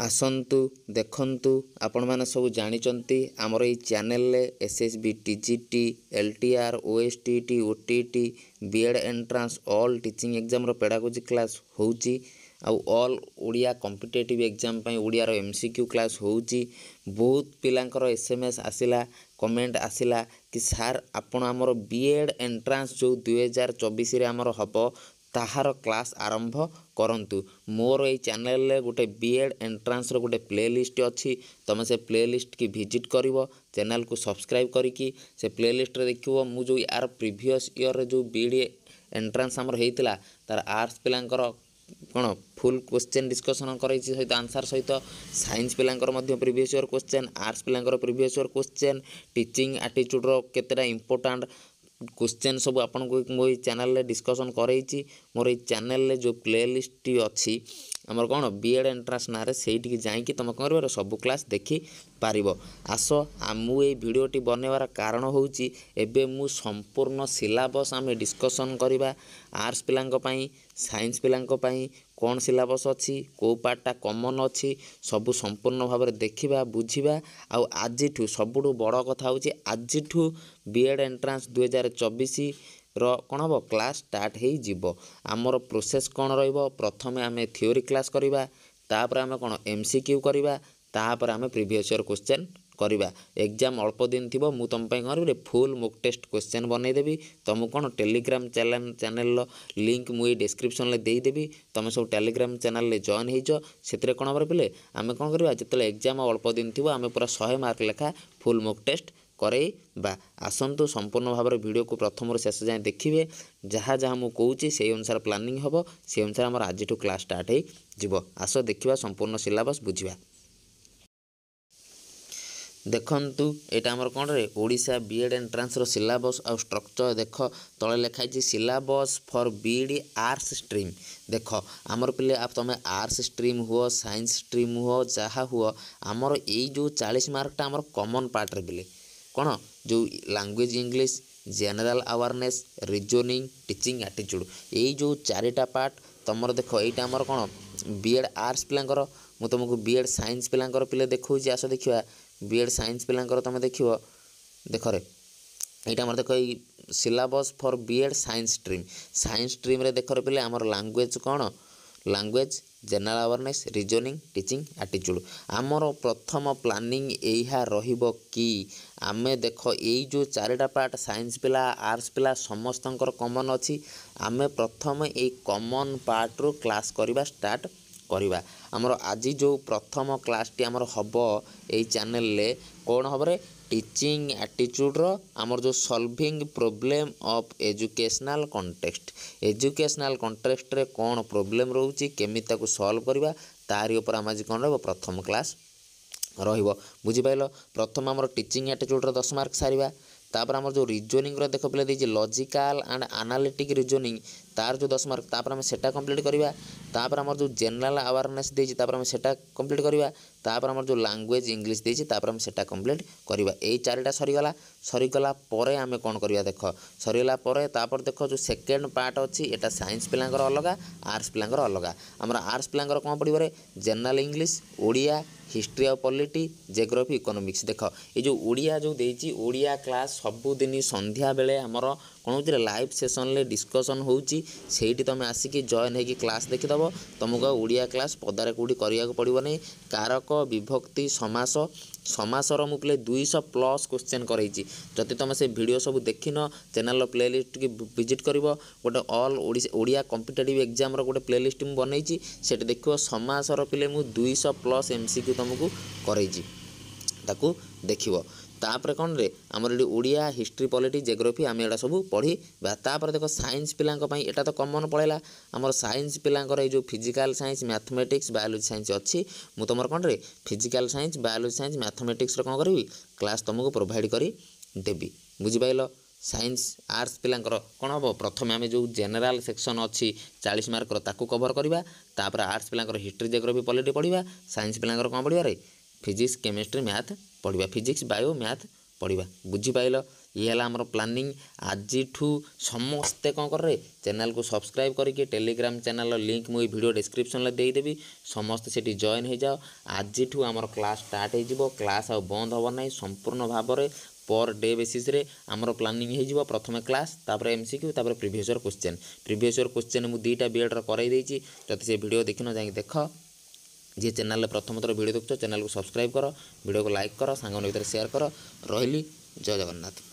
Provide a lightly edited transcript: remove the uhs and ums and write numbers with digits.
आसतु देखंतु आपण मैंने सब जानी आमर ये channel SSB TGT LTR OSTT OTT BEd entrance all teaching exam रो पेडागोजी क्लास होउची आउ ऑल ओडिया कॉम्पिटिटिव एग्जाम पई ओडिया रो एमसीक्यू क्लास होउची। बहुत पिलांकर एसएमएस आसिला कमेंट आसिला कि सर आपण आमर बीएड एंट्रांस जो 2024 रे आमर हबो ताहार क्लास आरंभ करंतु। मोर ये चैनल रे गोटे बीएड एंट्रांस रो गोटे प्लेलिस्ट अच्छी तुम से प्लेलिस्ट की विजिट करिवो चैनल को सब्सक्राइब करिकी से प्लेलिस्ट रे देखिवो मु जो यार प्रीवियस ईयर रे जो बीएड एंट्रांस हमर हेतिला तार आर्ट्स पिलांकर कौन फुल क्वेश्चन डिस्कसन कर सहित आंसर सहित साइंस पिलांकर मध्य प्रीवियस ईयर क्वेश्चन आर्ट्स पिलांकर previous year question teaching attitude रो केतेटा इंपोर्टेंट क्वेश्चन सब आपन को मो चैनल रे डिस्कसन करैछि। मोर ये चैनल रे जो प्लेलिस्ट अच्छी आमर कौन बीएड एंट्रांस ना रे सेठी जाई कि तुम कर सब क्लास देखि पारिबो। आस मु ये भिडियोटी बनवार कारण होउछि एबे मु संपूर्ण सिलेबस आमे डिस्कसन करिबा आर्ट्स पिलांक पई साइंस पिलांक पई कौन सिलेबस अच्छी को पार्टा कॉमन अच्छी सबू संपूर्ण भाव में देखा बुझा आउ आज सबुठ बड़ कथा हूँ आज बीएड एंट्रांस 2024 रो कौन हम क्लास स्टार्ट हो जिवो। आमर प्रोसेस कौन रहिबो प्रथमे आमे थ्योरी क्लास करिबा तापर आमे कौन एमसीक्यू करिबा तापर आमे प्रीवियस ईयर क्वेश्चन करिबा। एग्जाम अल्प दिन थिबो मु तुम पई करिबे फुल मॉक टेस्ट क्वेश्चन बनै देबी तुम कौन टेलीग्राम चैनल लिंक मुझे डिस्क्रिप्शन ले दे देबी तुम सब टेलीग्राम चैनल ले जॉइन होइजो से कौन हम पे आमे कौन करबा जितले एग्जाम अल्प दिन थिबो आमे पूरा 100 मार्क लेखा फुल मॉक टेस्ट करैबा। आसंतु संपूर्ण भाव में वीडियो को प्रथम शेष जाए देखिए जहाँ जहाँ मुझे कहूँ से अनुसार प्लानिंग हम से अनुसार आम आज क्लास स्टार्ट हो आस देखा संपूर्ण सिलेबस बुझा। देखंतु एटा हमर कोन रे ओडिशा बीएड एंट्रांस रो सिलेबस आ स्ट्रक्चर देख तले लिखाई छी syllabus for BEd arts stream. देख हमर पिले आप तमे आर्ट्स स्ट्रीम हुओ साइंस स्ट्रीम हुओ जहा हुओ हमर एई जो 40 मार्क टा हमर कॉमन पार्ट रे बिले कोन जो language English general awareness reasoning teaching attitude एई जो चारिटा पार्ट तमर देख एटा हमर कोन बीएड आर्ट्स पिलांकर मु तुमको बीएड साइंस पिलांकर पिले देखौ जे आसो देखिबा बीएड साइंस पिलांकर तुम देख देख रे यहाँ आम देख syllabus for BEd science stream रे देख रे पे आमर लैंग्वेज कौन language general awareness reasoning teaching attitude आमर प्रथम प्लानिंग यह रहिबो कि आमे देख यही जो चारिटा पार्ट साइंस पिला आर्ट्स पिला समस्तंकर कॉमन अच्छी आमे प्रथम ये कॉमन पार्ट रो क्लास करवा स्टार्ट करवा। आमर आज जो प्रथम क्लास टी आमर हबो एई चैनल ले कौन हम रे टीचिंग एटीट्यूड रो आमर जो solving problem of educational context रे कौन प्रॉब्लम रोची केमी ताकू सॉल्व करवा तारी ऊपर आम आज कौन रहिबो प्रथम क्लास रहिबो बुझि पाइलो। प्रथम आमर टीचिंग एटीट्यूड रो 10 मार्क सारिबा तापर आमर जो रीजनिंग रो देख पे देछि लॉजिकल एंड एनालिटिक रीजनिंग तार जो 10 मार्क तापर आमे सेटा कंप्लीट करबा तापर आमर जो जनरल अवेयरनेस देछि तापर आमे सेटा कंप्लीट करबा तापर आमर जो लैंग्वेज इंग्लिश देछि तापर आमे सेटा कंप्लीट करबा। एई चारिटा सरीगला परे आमे कोन करबा देख सरीगला परे तापर देख जो सेकंड पार्ट अछि एटा साइंस पिलांकर अलगा आर्ट्स पिलांकर अलगा। आमर आर्ट्स पिलांकर कोन पडिबो रे general English Odia history of polity geography economics देख ये जो ओडिया जो देछि ओडिया क्लास सबुदिन संध्या बेले आमर कौन हो लाइव सेसन ले डिस्कसन होउची सेठी तुम आसिकी जॉइन होगी क्लास देखीदब तुमको ओडिया क्लास पदारे कौटी करिया को पड़िबो नहीं कारक विभक्ति समास समासर मु प्ले 200+ क्वेश्चन करैछि जति तुम से वीडियो सब देखिन चैनल प्लेलिस्ट की विजिट करिवो गोटे ऑल ओडिया कॉम्पिटिटिव एग्जाम रो गोटे प्लेलिस्ट मु बनैछि सेठी देखिवो समासर पिले मु 200+ एमसीक्यू तुमको करैछि ताकू देखिवो। तापर कौन रे आमर ये ओडिया हिस्ट्री पॉलिटी जियोग्राफी आम एटा सब पढ़ी तापर देख साइंस पिलांक पई एटा तो कॉमन पड़ेला आमर साइंस पिलांकर ये जो physical science mathematics biology science अच्छी मु तुमर कौन रे physical science biology science mathematics रो कौन करी क्लास तुमको प्रोवाइड करी देबी बुझि पाइलो। साइंस आर्ट्स पिलांकर कौन हम प्रथम आम जो जनरल सेक्शन अच्छी 40 मार्क ताकू कवर करवा तापर आर्ट्स पिलांकर हिस्ट्री जियोग्राफी पॉलिटी पढ़ा साइंस पिलांकर कौन पढ़ा रे फिजिक्स केमिस्ट्री मैथ पढ़ा फिजिक्स बायो मैथ पढ़ा बुझी पाइल ये है आमर प्लानिंग आज समस्ते कौन करे चैनल को सब्सक्राइब करके टेलीग्राम चैनल लिंक मुझे वीडियो डिस्क्रिप्शन देदेवि समस्ते से जॉइन हो जाओ आज आमर क्लास स्टार्ट हो क्लास आ बंद हम ना संपूर्ण भाव में पर डे बेसिस रे आमर प्लानिंग हो प्रथम क्लास तापर एमसीक्यू तापर प्रीवियस ईयर क्वेश्चन मुझे दुईटा बीएड कराई देती जब से वीडियो देखिन जा देख जी चैनल प्रथम थर वीडियो देखो चैनल को सब्सक्राइब कर वीडियो को लाइक कर सांग भीतर शेयर कर रही जय जगन्नाथ।